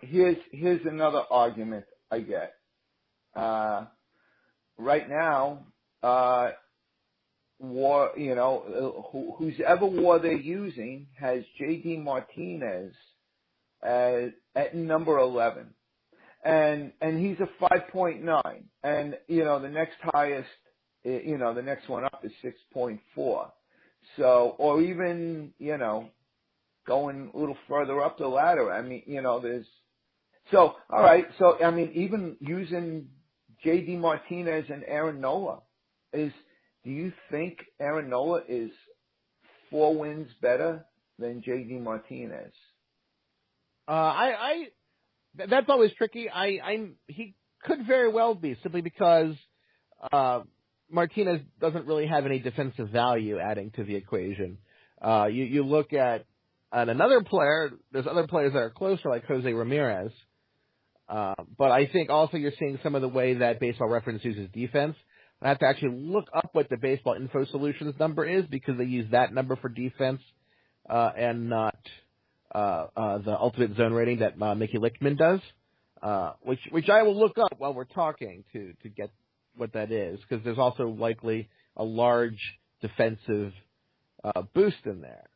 here's another argument I get. Right now, WAR, whoever WAR they're using has J.D. Martinez at number 11, and he's a 5.9, and the next highest, the next one up is 6.4. So, or even going a little further up the ladder. There's... So, all right. So, even using J.D. Martinez and Aaron Nola, do you think Aaron Nola is 4 wins better than J.D. Martinez? That's always tricky. He could very well be, simply because Martinez doesn't really have any defensive value adding to the equation. You look at another player, there's other players that are closer, like Jose Ramirez. But I think also you're seeing some of the way that Baseball Reference uses defense. I have to actually look up what the Baseball Info Solutions number is because they use that number for defense and not the ultimate zone rating that Mickey Lichtman does, which I will look up while we're talking to get what that is, because there's also likely a large defensive boost in there.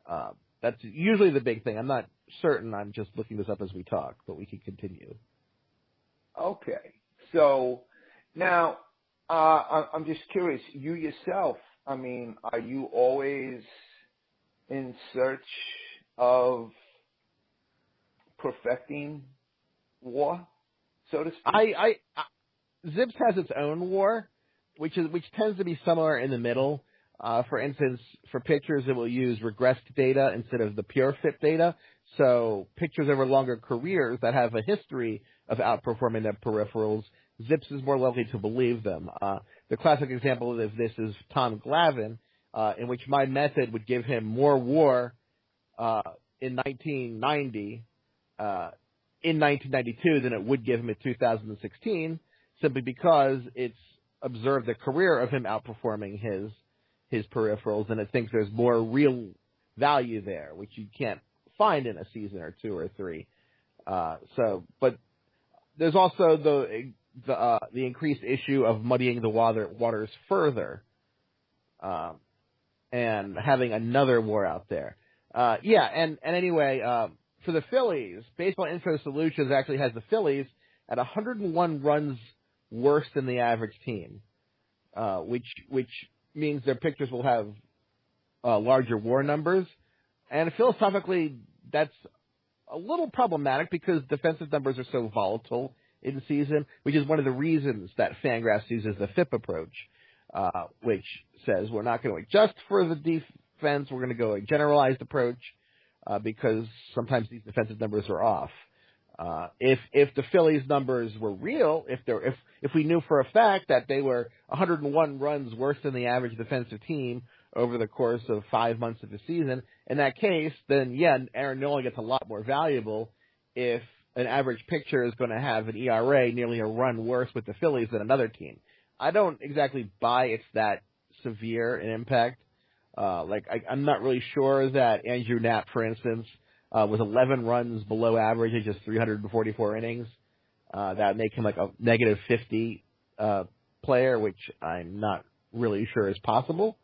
That's usually the big thing. I'm not certain. I'm just looking this up as we talk, but we can continue. Okay. So now I'm just curious, you yourself, I mean, are you always in search of perfecting WAR, so to speak? Zips has its own WAR, which tends to be somewhere in the middle. For instance, for pitchers, it will use regressed data instead of the pure FIP data. So pitchers over longer careers that have a history of outperforming their peripherals, Zips is more likely to believe them. The classic example of this is Tom Glavine, in which my method would give him more WAR in 1990, in 1992 than it would give him in 2016, simply because it's observed the career of him outperforming his peripherals, and it thinks there's more real value there, which you can't find in a season or two or three. But there's also the increased issue of muddying the waters further, and having another WAR out there. And anyway, for the Phillies, Baseball Info Solutions actually has the Phillies at 101 runs worse than the average team, which means their pitchers will have larger WAR numbers. And philosophically, that's a little problematic because defensive numbers are so volatile in the season, which is one of the reasons that Fangraphs uses the FIP approach, which says we're not going to adjust for the defense, we're going to go a generalized approach because sometimes these defensive numbers are off. If the Phillies numbers were real, if we knew for a fact that they were 101 runs worse than the average defensive team over the course of 5 months of the season, in that case, then Aaron Nola gets a lot more valuable if an average pitcher is going to have an ERA nearly a run worse with the Phillies than another team. I don't exactly buy it's that severe an impact. I'm not really sure that Andrew Knapp, for instance, was 11 runs below average in just 344 innings. That would make him like a negative 50 player, which I'm not really sure is possible.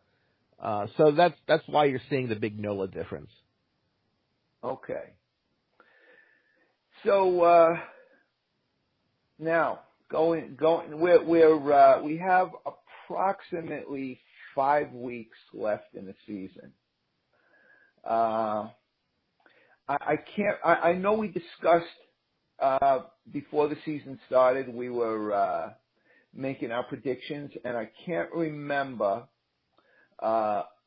So that's why you're seeing the big NOLA difference. Okay. So now we have approximately 5 weeks left in the season. I know we discussed before the season started, we were making our predictions, and I can't remember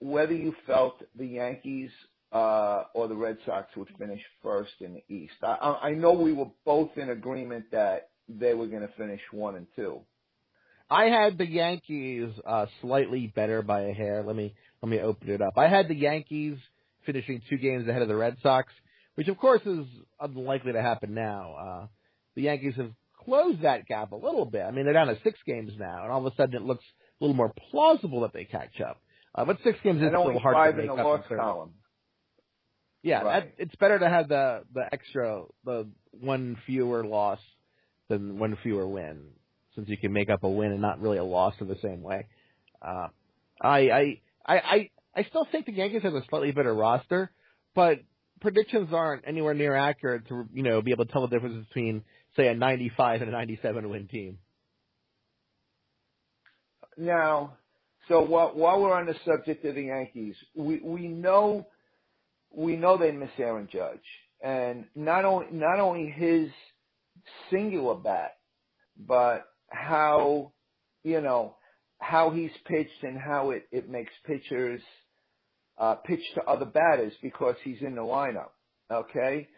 whether you felt the Yankees or the Red Sox would finish first in the East. I know we were both in agreement that they were going to finish 1 and 2. I had the Yankees slightly better by a hair. Let me open it up. I had the Yankees finishing 2 games ahead of the Red Sox, which of course is unlikely to happen now. The Yankees have closed that gap a little bit. I mean, they're down to 6 games now, and all of a sudden it looks a little more plausible that they catch up. But 6 games is a little hard to make up. And only 5 in the loss column. Yeah, right. It's better to have the extra, the 1 fewer loss than 1 fewer win, since you can make up a win and not really a loss in the same way. I still think the Yankees have a slightly better roster, but predictions aren't anywhere near accurate to be able to tell the difference between, say, a 95 and a 97 win team. Now, so while we're on the subject of the Yankees, we know they miss Aaron Judge, and not only his singular bat, but how he's pitched and how it makes pitchers pitch to other batters because he's in the lineup. Okay,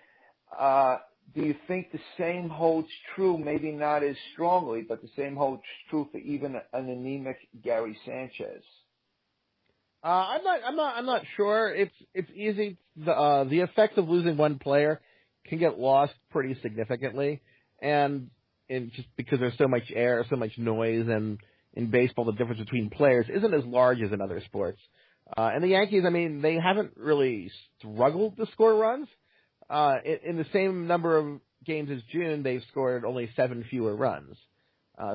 do you think the same holds true? Maybe not as strongly, but the same holds true for even an anemic Gary Sanchez. I'm not sure. It's easy. The effect of losing one player can get lost pretty significantly, and just because there's so much air, so much noise, and in baseball, the difference between players isn't as large as in other sports. And the Yankees, I mean, they haven't really struggled to score runs. In the same number of games as June, they've scored only 7 fewer runs.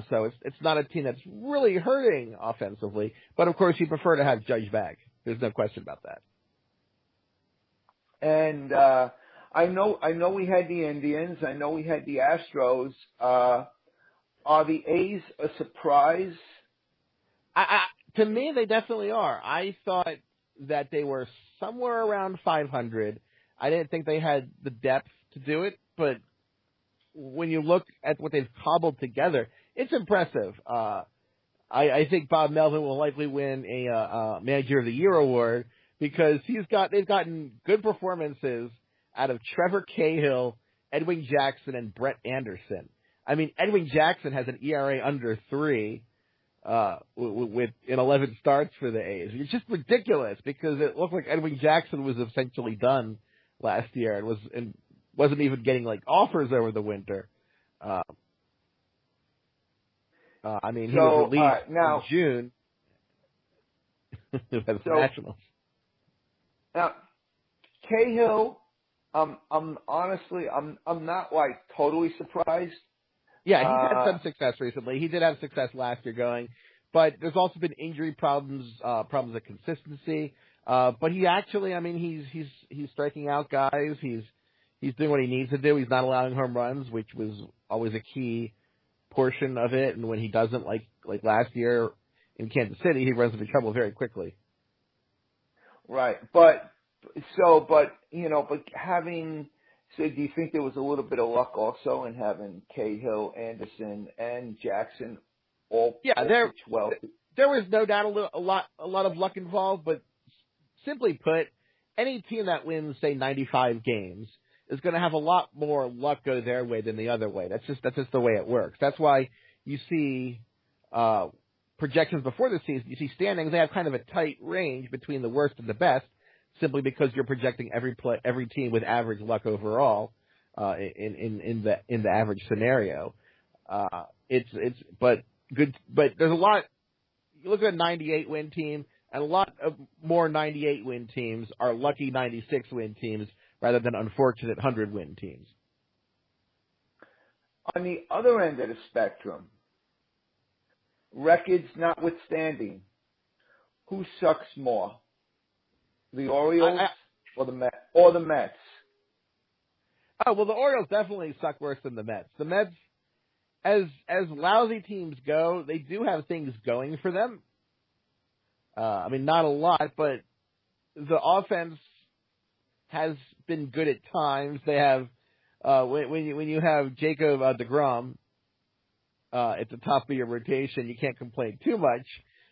So it's not a team that's really hurting offensively. But, of course, you prefer to have Judge back. There's no question about that. And I know we had the Indians. I know we had the Astros. Are the A's a surprise? To me, they definitely are. I thought that they were somewhere around 500. I didn't think they had the depth to do it, but when you look at what they've cobbled together, it's impressive. I think Bob Melvin will likely win a Manager of the Year award because they've gotten good performances out of Trevor Cahill, Edwin Jackson, and Brett Anderson. I mean, Edwin Jackson has an ERA under 3 with in 11 starts for the A's. It's just ridiculous because it looked like Edwin Jackson was essentially done last year and wasn't even getting like offers over the winter. I mean, he was released in June by the Nationals. Now, Cahill, I'm honestly not like totally surprised. Yeah, he's had some success recently. He did have success last year going, but there's also been injury problems of consistency. But he actually, I mean, he's striking out guys. He's doing what he needs to do. He's not allowing home runs, which was always a key portion of it. And when he doesn't, like last year in Kansas City, he runs into trouble very quickly. Right, but having. So do you think there was a little bit of luck also in having Cahill, Anderson, and Jackson all pitch well? There was no doubt a lot of luck involved, but simply put, any team that wins, say, 95 games is going to have a lot more luck go their way than the other way. That's just the way it works. That's why you see projections before the season. You see standings; they have kind of a tight range between the worst and the best. Simply because you're projecting every team with average luck overall in the average scenario. But there's a lot. You look at a 98 win team, and a lot of more 98 win teams are lucky 96 win teams rather than unfortunate 100 win teams. On the other end of the spectrum, records notwithstanding, who sucks more? The Orioles or the Mets? Oh, well, the Orioles definitely suck worse than the Mets. The Mets, as lousy teams go, they do have things going for them. I mean, not a lot, but the offense has been good at times. They have when you have Jacob deGrom at the top of your rotation, you can't complain too much.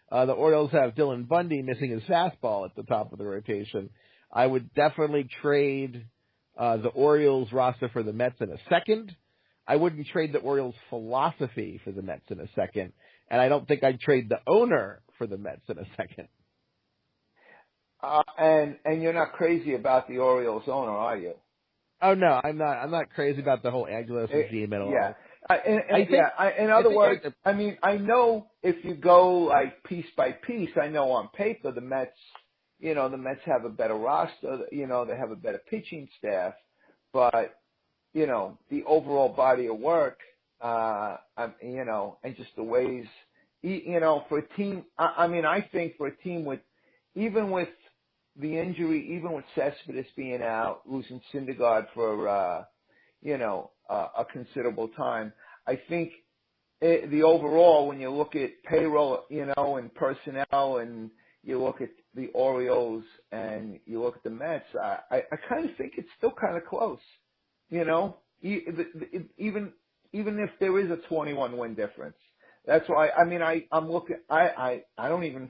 The Orioles have Dylan Bundy missing his fastball at the top of the rotation. I would definitely trade the Orioles roster for the Mets in a second. I wouldn't trade the Orioles philosophy for the Mets in a second. And I don't think I'd trade the owner for the Mets in a second. And you're not crazy about the Orioles owner, are you? Oh, no, I'm not. I'm not crazy about the whole Angelos regime at all. Yeah. In other words, I mean, I know if you go like piece by piece, I know on paper the Mets have a better roster, they have a better pitching staff, but, the overall body of work, and just the ways, for a team, I think for a team even with the injury, even with Cespedes being out, losing Syndergaard for, a considerable time. I think the overall, when you look at payroll, and personnel, and you look at the Orioles and you look at the Mets, I kind of think it's still kind of close. Even if there is a 21 win difference. That's why I'm looking. I don't even.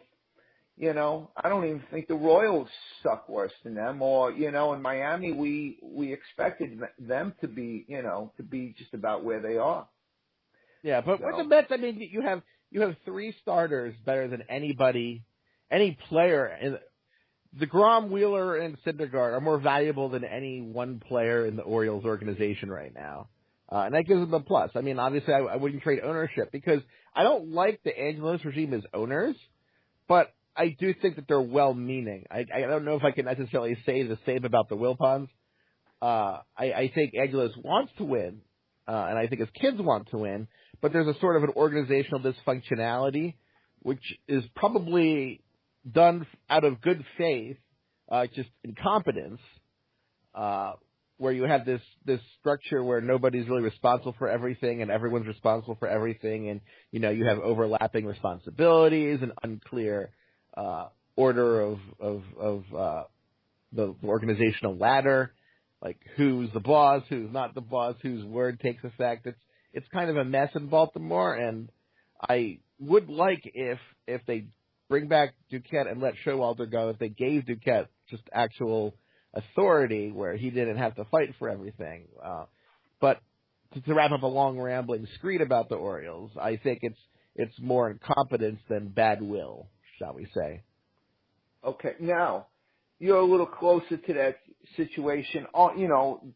I don't even think the Royals suck worse than them, or, in Miami, we expected them to be just about where they are. Yeah, but with the Mets, you have 3 starters better than anybody, any player. DeGrom, Wheeler, and Syndergaard are more valuable than any one player in the Orioles organization right now. And that gives them a plus. I mean, obviously, I wouldn't trade ownership because I don't like the Angelos regime as owners, but I do think that they're well-meaning. I don't know if I can necessarily say the same about the Wilpons. I think Angelos wants to win, and I think his kids want to win, but there's a sort of an organizational dysfunctionality, which is probably done out of good faith, just incompetence, where you have this structure where nobody's really responsible for everything and everyone's responsible for everything, and you have overlapping responsibilities and unclear order of the organizational ladder, like who's the boss, who's not the boss, whose word takes effect. It's kind of a mess in Baltimore, and I would like if they bring back Duquette and let Showalter go, if they gave Duquette just actual authority where he didn't have to fight for everything. But to wrap up a long rambling screed about the Orioles, I think it's more incompetence than bad will, shall we say. Okay. Now, you're a little closer to that situation.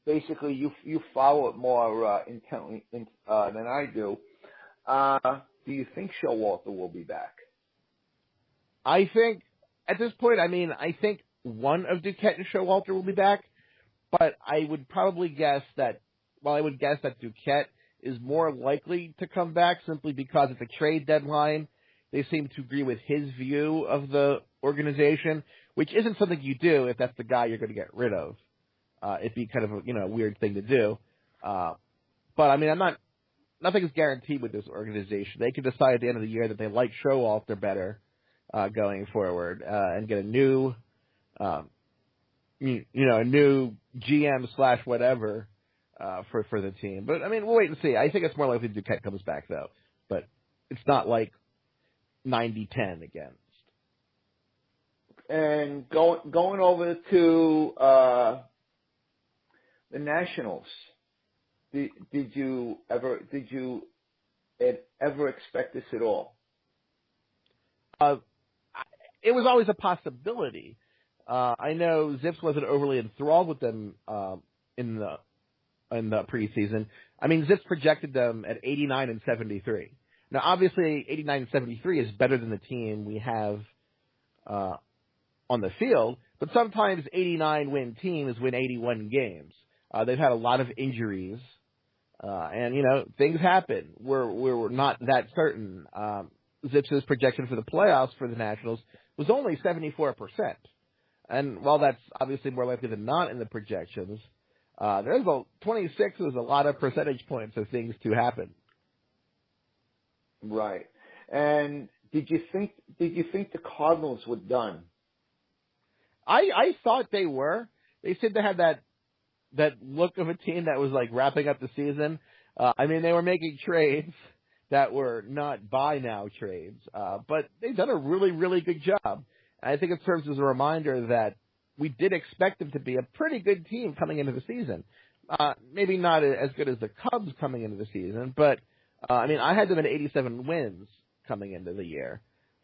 Basically you follow it more intently than I do. Do you think Showalter will be back? I think at this point, I think one of Duquette and Showalter will be back, but I would probably guess that, Duquette is more likely to come back simply because at the trade deadline, they seem to agree with his view of the organization, which isn't something you do if that's the guy you're going to get rid of. It'd be kind of a weird thing to do. But nothing is guaranteed with this organization. They can decide at the end of the year that they like Showalter better going forward and get a new, a new GM / whatever for the team. But we'll wait and see. I think it's more likely Duquette comes back though, but it's not like 90-10 against. And going over to the Nationals, did you ever expect this at all? It was always a possibility. I know Zips wasn't overly enthralled with them in the preseason. Zips projected them at 89 and 73. Now, obviously, 89 and 73 is better than the team we have on the field, but sometimes 89-win teams win 81 games. They've had a lot of injuries, and things happen. We're not that certain. Zips' projection for the playoffs for the Nationals was only 74%. And while that's obviously more likely than not in the projections, there's 26 was a lot of percentage points of things to happen. Right. And did you think the Cardinals were done? I thought they were. They seemed to have that look of a team that was like wrapping up the season. They were making trades that were not buy now trades, but they've done a really, really good job. And I think it serves as a reminder that we did expect them to be a pretty good team coming into the season. Maybe not as good as the Cubs coming into the season, but I had them at 87 wins coming into the year.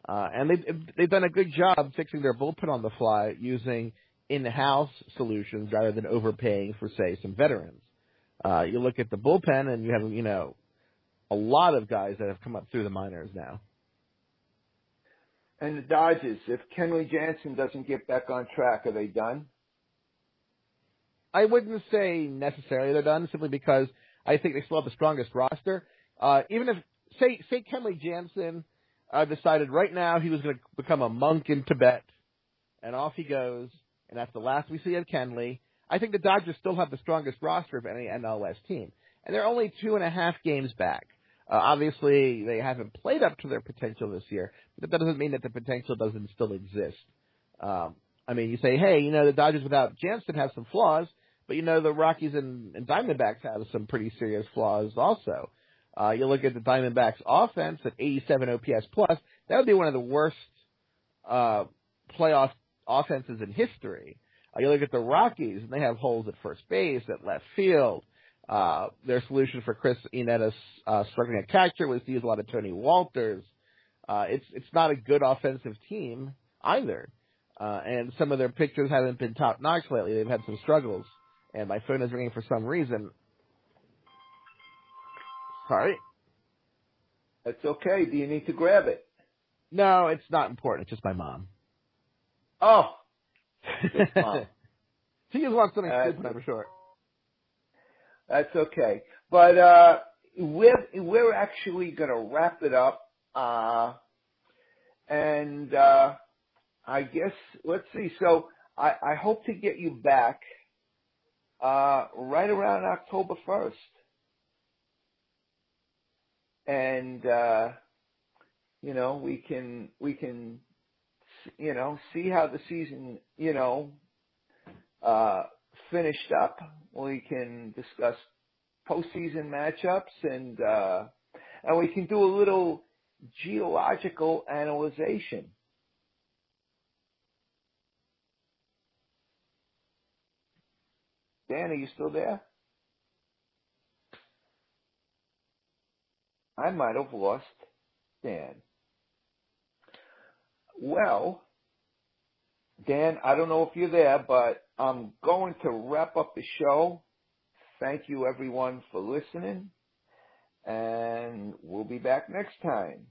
And they've done a good job fixing their bullpen on the fly using in-house solutions rather than overpaying for, say, some veterans. You look at the bullpen and you have, a lot of guys that have come up through the minors now. And the Dodgers, if Kenley Jansen doesn't get back on track, are they done? I wouldn't say necessarily they're done, simply because I think they still have the strongest roster. Even if, say Kenley Jansen decided right now he was going to become a monk in Tibet, and off he goes, and that's the last we see of Kenley, I think the Dodgers still have the strongest roster of any NLS team. And they're only 2.5 games back. Obviously, they haven't played up to their potential this year, but that doesn't mean that the potential doesn't still exist. You say, hey, the Dodgers without Jansen have some flaws, but the Rockies and Diamondbacks have some pretty serious flaws also. You look at the Diamondbacks offense at 87 OPS plus, that would be one of the worst playoff offenses in history. You look at the Rockies, and they have holes at first base, at left field. Their solution for Chris Inetta's struggling at catcher was to use a lot of Tony Walters. It's not a good offensive team either. And some of their pitchers haven't been top-notch lately. They've had some struggles. And my phone is ringing for some reason. Sorry. That's okay. Do you need to grab it? No, it's not important. It's just my mom. Oh. It's Mom. She just wants something stupid, I'm sure. That's okay. But we're actually going to wrap it up. And I guess, let's see. So I hope to get you back right around October 1st. And, we can, see how the season, finished up. We can discuss postseason matchups and we can do a little geological analyzation. Dan, are you still there? I might have lost Dan. Well, Dan, I don't know if you're there, but I'm going to wrap up the show. Thank you, everyone, for listening, and we'll be back next time.